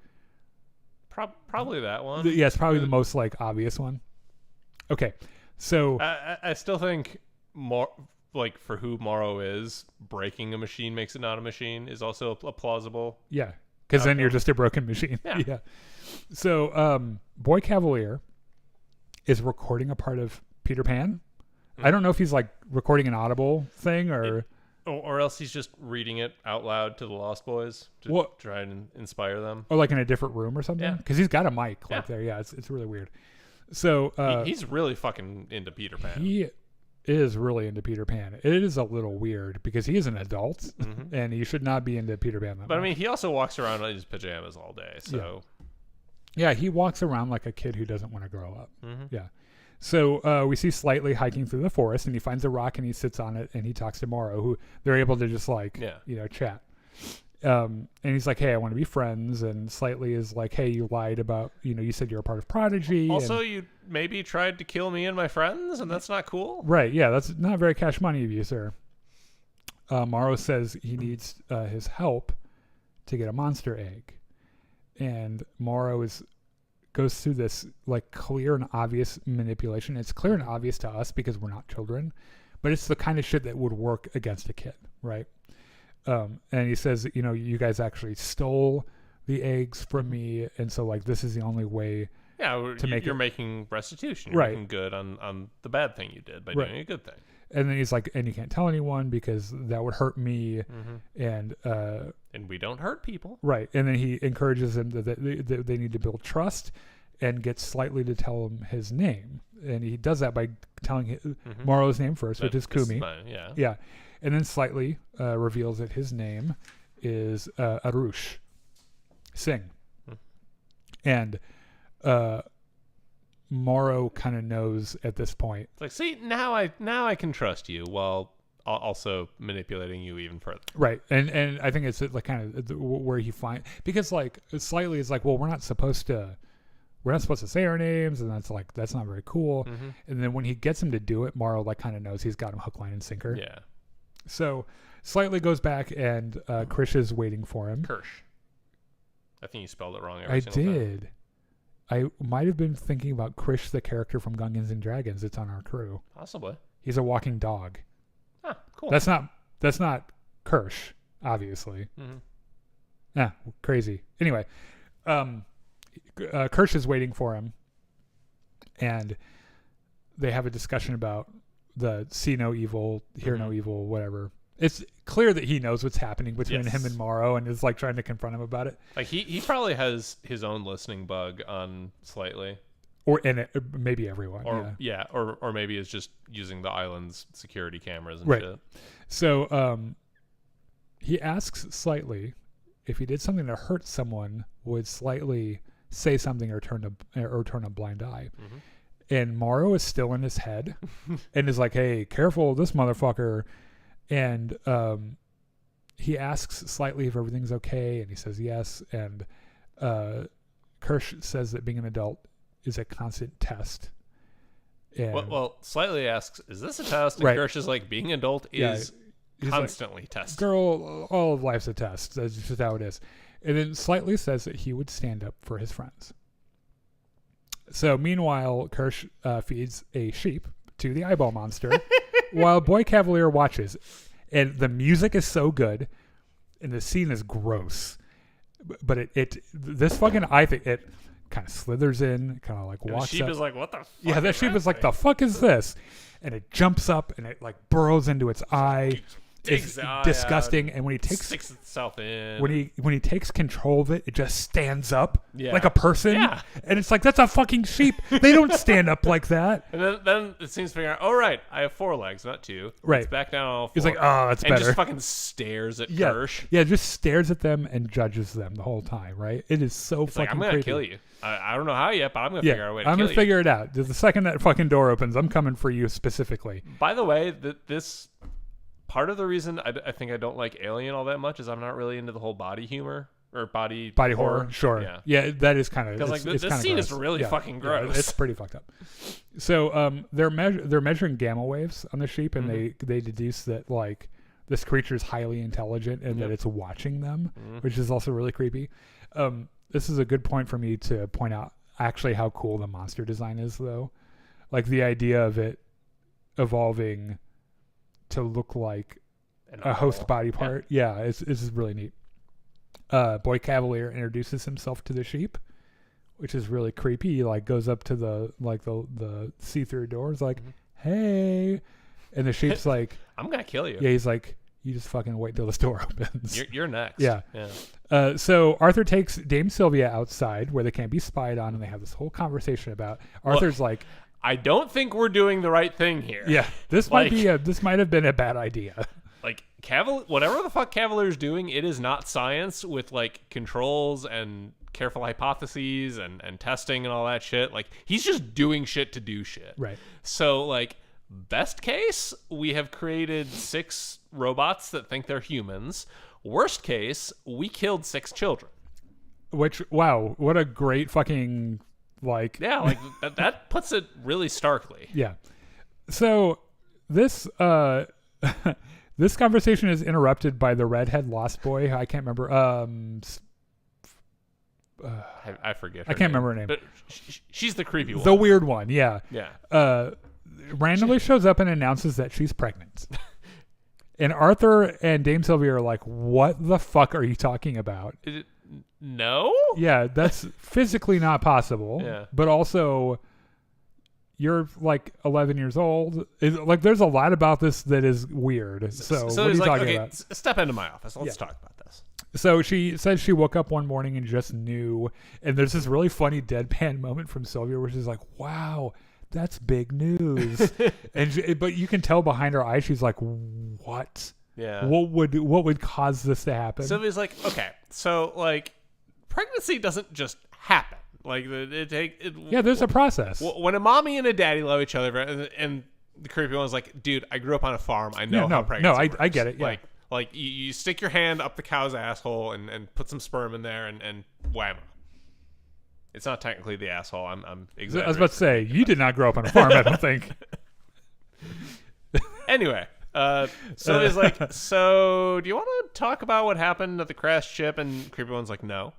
that one. Yes, probably the most obvious one. Okay, so I still think more for who Morrow is, breaking a machine makes it not a machine is also a plausible. Yeah, because then you're just a broken machine. Yeah. So Boy Cavalier is recording a part of Peter Pan. I don't know if he's recording an audible thing or else he's just reading it out loud to the Lost Boys to try and inspire them, or in a different room or something. Because he's got a mic there. Yeah, it's really weird. So he's really fucking into Peter Pan. He is really into Peter Pan. It is a little weird because he is an adult and he should not be into Peter Pan. But I mean, he also walks around in his pajamas all day. So yeah, he walks around like a kid who doesn't want to grow up. Yeah. So we see Slightly hiking through the forest, and he finds a rock, and he sits on it, and he talks to Morrow, who they're able to just chat. And he's like, "Hey, I want to be friends." And Slightly is like, "Hey, you lied about, you said you're a part of Prodigy. Also, you maybe tried to kill me and my friends, and that's not cool." Right? Yeah, that's not very cash money of you, sir. Morrow says he needs his help to get a monster egg, and Morrow goes through this clear and obvious manipulation. It's clear and obvious to us because we're not children, but it's the kind of shit that would work against a kid, right? And he says, you guys actually stole the eggs from me, and so this is the only way to make you're making restitution. You're making good on the bad thing you did by doing a good thing. And then he's like, and you can't tell anyone because that would hurt me. And we don't hurt people. Right. And then he encourages them that they need to build trust and gets Slightly to tell him his name. And he does that by telling Morrow's name first, which is Kumi. Yeah. And then Slightly reveals that his name is Arush Singh. And Morrow kind of knows at this point. It's see, now I can trust you while also manipulating you even further. Right. And I think it's kind of where he finds, because Slightly is well, we're not supposed to say our names, and that's not very cool. And then when he gets him to do it, Morrow kind of knows he's got him hook, line, and sinker. Yeah. So Slightly goes back, and Krish is waiting for him. Kirsch. I think you spelled it wrong every single time. I might have been thinking about Krish, the character from Dungeons and Dragons. It's on our crew. Possibly. He's a walking dog. Ah, cool. That's not Kirsch, obviously. Yeah, crazy. Anyway, Kirsch is waiting for him, and they have a discussion about the see no evil, hear no evil, whatever. It's clear that he knows what's happening between him and Morrow, and is trying to confront him about it. He probably has his own listening bug on Slightly, maybe everyone, or maybe is just using the island's security cameras and shit. So he asks Slightly if he did something to hurt someone, would Slightly say something or turn a blind eye. And Morrow is still in his head and is like, "Hey, careful, this motherfucker." And he asks Slightly if everything's okay, and he says yes. And Kirsch says that being an adult is a constant test. And Well, Slightly asks, is this a test? And Right. Kirsch is like, being an adult is he's constantly tested. Girl, all of life's a test. That's just how it is. And then Slightly says that he would stand up for his friends. So meanwhile, Kirsch feeds a sheep to the eyeball monster while Boy Cavalier watches. And the music is so good and the scene is gross. But this fucking eye thing, it kind of slithers in, kind of like And walks the sheep up. is like, what the fuck? Yeah, that is sheep is like, thing? the fuck is this? And it jumps up and it like burrows into its eye. Digs It's the eye disgusting. out, And when he takes sticks itself in. when he takes control of it, it just stands up Yeah. like a person. Yeah. And it's like, that's a fucking sheep. They don't stand up like that. And then it seems to figure out, oh, right, I have 4 legs, not 2. Right. It's back down on all 4. He's like, oh, that's and better. just fucking stares at Yeah. Kirsch. Yeah, just stares at them and judges them the whole time, right? It is so It's fucking like, I'm going to creepy. kill you. I don't know how yet, but I'm going to figure out a way to I'm kill gonna you. figure it out. The second that fucking door opens, I'm coming for you specifically. By the way, this part of the reason I think I don't like Alien all that much is I'm not really into the whole body humor or body Horror. Sure. Yeah. That is kind of Because like this scene is really fucking gross. It's pretty fucked up. So they're measuring gamma waves on the sheep, and they deduce that like this creature is highly intelligent and that it's watching them, which is also really creepy. This is a good point for me to point out actually how cool the monster design is, though. Like the idea of it evolving to look like a host body part. Yeah, it's really neat. Boy Cavalier introduces himself to the sheep, which is really creepy. He like goes up to the see-through doors, like, hey, and the sheep's like, I'm gonna kill you. yeah, he's like, you just fucking wait till this door opens. You're next. Yeah. So Arthur takes Dame Sylvia outside where they can't be spied on, and they have this whole conversation about Arthur's like, I don't think we're doing the right thing here. yeah, this might have been a bad idea. Like whatever the fuck Cavalier's doing, it is not science with like controls and careful hypotheses and testing and all that shit. Like he's just doing shit to do shit. Right. So like best case, we have created 6 robots that think they're humans. Worst case, we killed 6 children. Which, wow, what a great fucking like. Yeah, like that puts it really starkly. Yeah. So this this conversation is interrupted by the redhead lost boy. I can't remember. I forget. I can't remember her name. But she's the creepy one. The weird one. Yeah. Yeah. Randomly shows up and announces that she's pregnant. And Arthur and Dame Sylvia are like, "What the fuck are you talking about?" No. Yeah, that's physically not possible. Yeah. But also, you're like 11 years old. Like, there's a lot about this that is weird. So what are you he's like, talking okay, about? step into my office. Let's talk about this. So she says she woke up one morning and just knew. And there's this really funny deadpan moment from Sylvia where she's like, "Wow, that's big news." But you can tell behind her eyes, she's like, "What? Yeah. What would cause this to happen?" Sylvia's like, okay, so like, pregnancy doesn't just happen. Like yeah, there's a process. When a mommy and a daddy love each other, and the creepy one's like, dude, I grew up on a farm. I know how pregnancy works. I get it. Yeah. Like you stick your hand up the cow's asshole and put some sperm in there and whammo. It's not technically the asshole. I'm exaggerating. I was about to say, you did not grow up on a farm, I don't think. Anyway, so he's like, so do you want to talk about what happened at the crashed ship? And creepy one's like, no.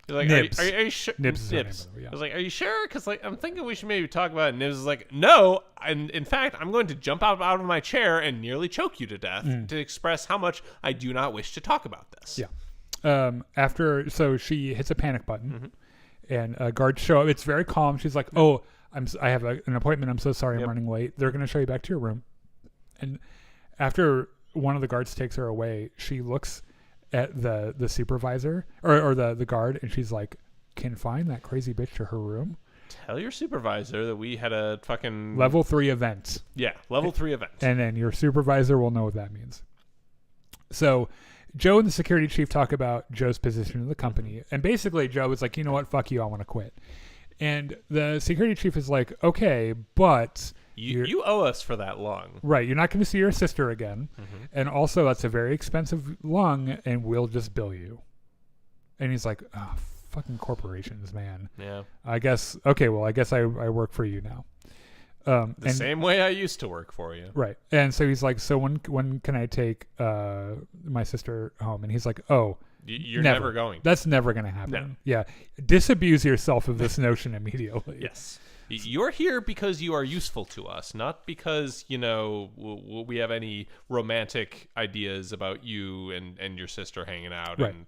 He's like, Nibs. Are you sure? Nibs is her name, Nibs. by the way, yeah. I was like, are you sure? Because like, I'm thinking we should maybe talk about it. And Nibs is like, no. And in fact, I'm going to jump out of my chair and nearly choke you to death to express how much I do not wish to talk about this. Yeah. So she hits a panic button, and guards show up. It's very calm. She's like, "Oh, I have an appointment. I'm so sorry. I'm running late. They're going to show you back to your room." And after one of the guards takes her away, she looks at the supervisor or the guard, and she's like, "Confine that crazy bitch to her room. Tell your supervisor that we had a fucking level 3 event." Yeah, level 3 event. And then your supervisor will know what that means. So Joe and the security chief talk about Joe's position in the company. And basically Joe is like, "You know what? Fuck you. I want to quit." And the security chief is like, "Okay, but you owe us for that lung." Right. You're not going to see your sister again. And also that's a very expensive lung and we'll just bill you. And he's like, "Oh, fucking corporations, man. Yeah. I guess I work for you now. The same way I used to work for you. Right. And so he's like, so when can I take my sister home? And he's like, oh, you're never going to. That's never going to happen. No. Yeah. Disabuse yourself of this notion immediately. Yes. You're here because you are useful to us, not because, we have any romantic ideas about you and your sister hanging out. Right. And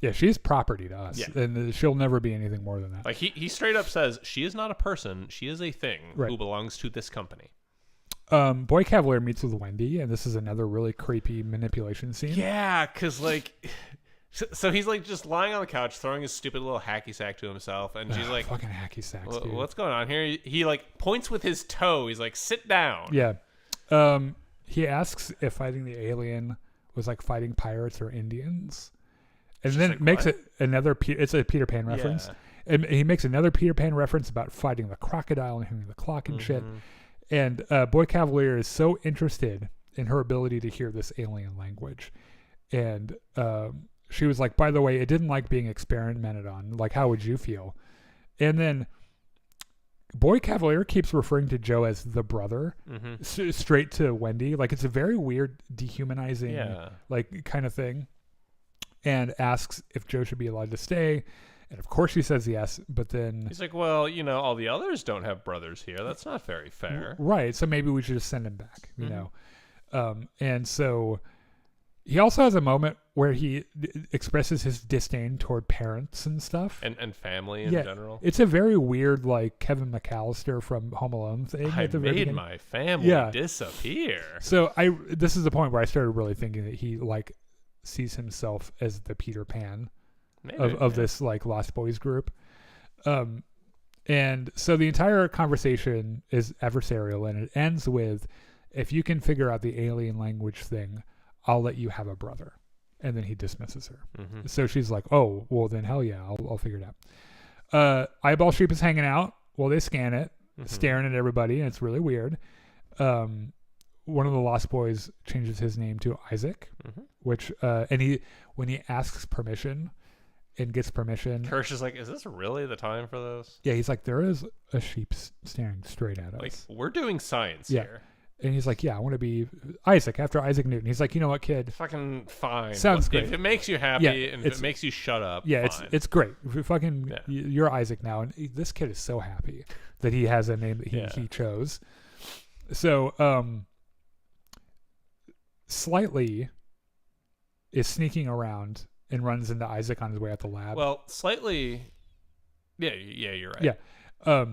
yeah, she's property to us, and she'll never be anything more than that. Like he straight up says, she is not a person, she is a thing who belongs to this company. Boy Cavalier meets with Wendy, and this is another really creepy manipulation scene. Yeah, because so he's like just lying on the couch, throwing his stupid little hacky sack to himself, and she's like, "Fucking hacky sacks, dude. What's going on here?" He like points with his toe. He's like, "Sit down." Yeah. He asks if fighting the alien was like fighting pirates or Indians, and then it makes it another. It's a Peter Pan reference, and he makes another Peter Pan reference about fighting the crocodile and having the clock and shit. And Boy Cavalier is so interested in her ability to hear this alien language, and she was like, by the way, it didn't like being experimented on. Like, how would you feel? And then Boy Cavalier keeps referring to Joe as the brother, straight to Wendy. Like, it's a very weird, dehumanizing, like, kind of thing. And asks if Joe should be allowed to stay. And of course she says yes, but then... He's like, well, all the others don't have brothers here. That's not very fair. Right, so maybe we should just send him back, you know? And so... He also has a moment where he expresses his disdain toward parents and stuff. And family in general. It's a very weird, like, Kevin McAllister from Home Alone thing. I made my family disappear. So this is the point where I started really thinking that he, like, sees himself as the Peter Pan of this, like, Lost Boys group. And so the entire conversation is adversarial, and it ends with, if you can figure out the alien language thing, I'll let you have a brother. And then he dismisses her. So she's like, oh, well then hell yeah, I'll figure it out. Eyeball Sheep is hanging out while they scan it, staring at everybody, and it's really weird. One of the Lost Boys changes his name to Isaac, which and when he asks permission and gets permission, Kirsch is like, is this really the time for this? Yeah, he's like, there is a sheep staring straight at us. Like, we're doing science here. And he's like, yeah, I want to be Isaac after Isaac Newton. He's like, you know what, kid? Fucking fine. Sounds great. If it makes you happy and if it makes you shut up, fine. It's great. You're Isaac now. And this kid is so happy that he has a name that he chose. So, Slightly is sneaking around and runs into Isaac on his way out the lab. Well, Slightly, you're right. Yeah.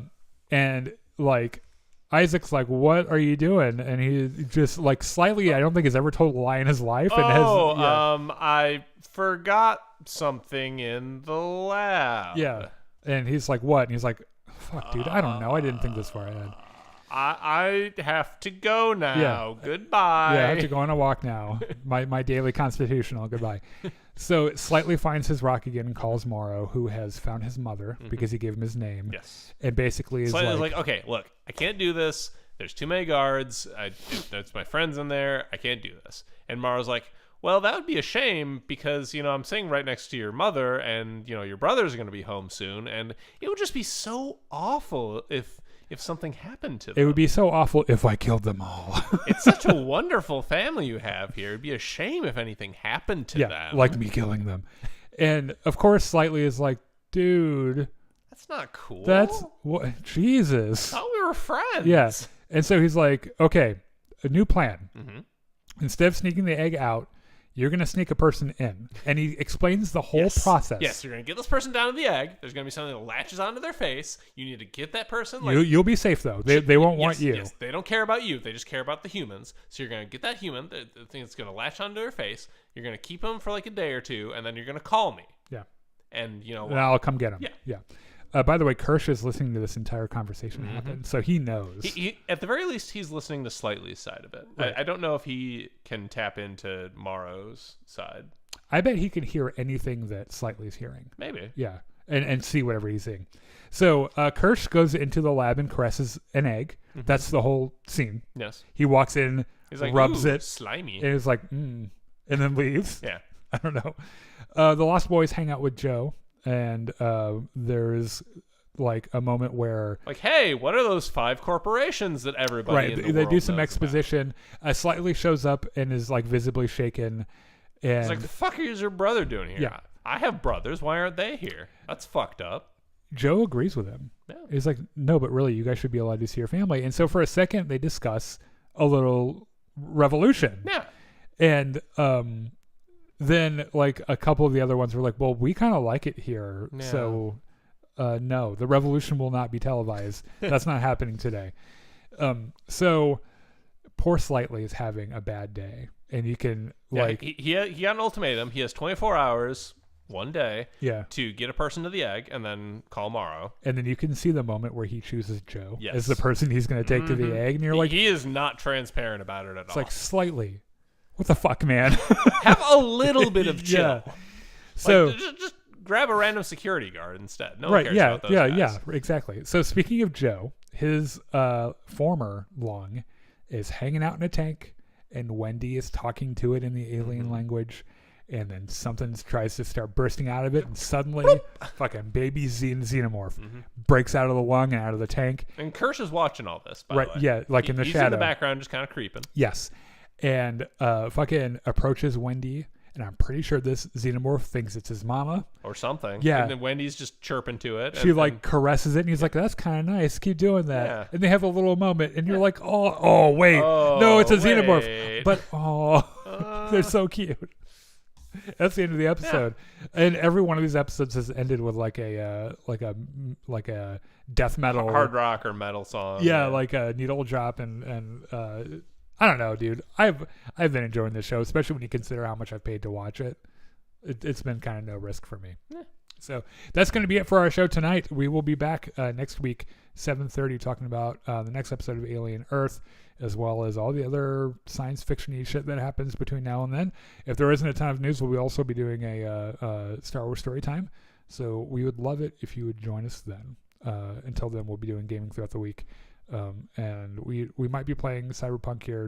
And like, Isaac's like, what are you doing? And he just like Slightly, I don't think has ever told a lie in his life. I forgot something in the lab. Yeah. And he's like, what? And he's like, fuck, dude, I don't know. I didn't think this far ahead. I have to go now. Yeah. Goodbye. Yeah, I have to go on a walk now. my daily constitutional. Goodbye. So Slightly finds his rock again and calls Morrow, who has found his mother because he gave him his name. Yes. And basically is like, okay, look, I can't do this. There's too many guards. That's my friends in there. I can't do this. And Morrow's like, well, that would be a shame because, I'm sitting right next to your mother and, your brothers are going to be home soon. And it would just be so awful if something happened to them. It would be so awful if I killed them all. It's such a wonderful family you have here. It'd be a shame if anything happened to them. Like me killing them. And, of course, Slightly is like, dude. That's not cool. That's what? Jesus. I thought we were friends. Yeah. And so he's like, okay, a new plan. Instead of sneaking the egg out, you're going to sneak a person in. And he explains the whole process. Yes, you're going to get this person down to the egg. There's going to be something that latches onto their face. You need to get that person. You'll be safe, though. They won't want you. Yes, they don't care about you. They just care about the humans. So you're going to get that human, the thing that's going to latch onto their face. You're going to keep them for like a day or two, and then you're going to call me. Yeah. And, and I'll come get him. Yeah. By the way, Kirsch is listening to this entire conversation happen, so he knows. He, at the very least, he's listening to Slightly's side of it. Right. I don't know if he can tap into Morrow's side. I bet he can hear anything that Slightly's hearing. Maybe. Yeah, and see whatever he's seeing. So Kirsch goes into the lab and caresses an egg. That's the whole scene. Yes. He walks in, he's like, rubs it. Slimy. And is like, and then leaves. Yeah. I don't know. The Lost Boys hang out with Joe. and there's like a moment where like, hey, what are those 5 corporations that everybody in the they world do some knows exposition. Slightly shows up and is like visibly shaken. And it's like, the fuck is your brother doing here? Yeah. I have brothers. Why aren't they here? That's fucked up. Joe agrees with him. Yeah. He's like, no, but really, you guys should be allowed to see your family. And so for a second, they discuss a little revolution. Yeah. And then like a couple of the other ones were like, well, we kind of like it here. Yeah. So no, the revolution will not be televised. That's not happening today. So poor Slightly is having a bad day. And you can like... He got an ultimatum. He has 24 hours, one day, Yeah. to get a person to the egg and then call Morrow. And then you can see the moment where he chooses Joe Yes. as the person he's going to take to the egg. And you're like... He is not transparent about it at all. It's like, Slightly. What the fuck, man? Have a little bit of chill. Yeah. So... Like, just grab a random security guard instead. No one cares about those guys. Yeah, exactly. So speaking of Joe, his former Lung is hanging out in a tank, and Wendy is talking to it in the alien language, and then something tries to start bursting out of it, and suddenly fucking baby xenomorph breaks out of the lung and out of the tank. And Kirsch is watching all this, by the way. Yeah, like in the shadow. He's in the background just kind of creeping. Yes. And fucking approaches Wendy, and I'm pretty sure this xenomorph thinks it's his mama. Or something. Yeah. And then Wendy's just chirping to it. She caresses it, and he's like, that's kind of nice. Keep doing that. Yeah. And they have a little moment, and you're like, oh, wait. No, it's a xenomorph. wait. But, they're so cute. That's the end of the episode. Yeah. And every one of these episodes has ended with like a death metal. Hard rock or metal song. Yeah, like a needle drop and I don't know, dude. I've been enjoying this show, especially when you consider how much I've paid to watch it. It's been kind of no risk for me. Yeah. So that's going to be it for our show tonight. We will be back next week, 7:30, talking about the next episode of Alien Earth, as well as all the other science fiction-y shit that happens between now and then. If there isn't a ton of news, we'll also be doing a Star Wars story time. So we would love it if you would join us then. Until then, we'll be doing gaming throughout the week. And we might be playing Cyberpunk here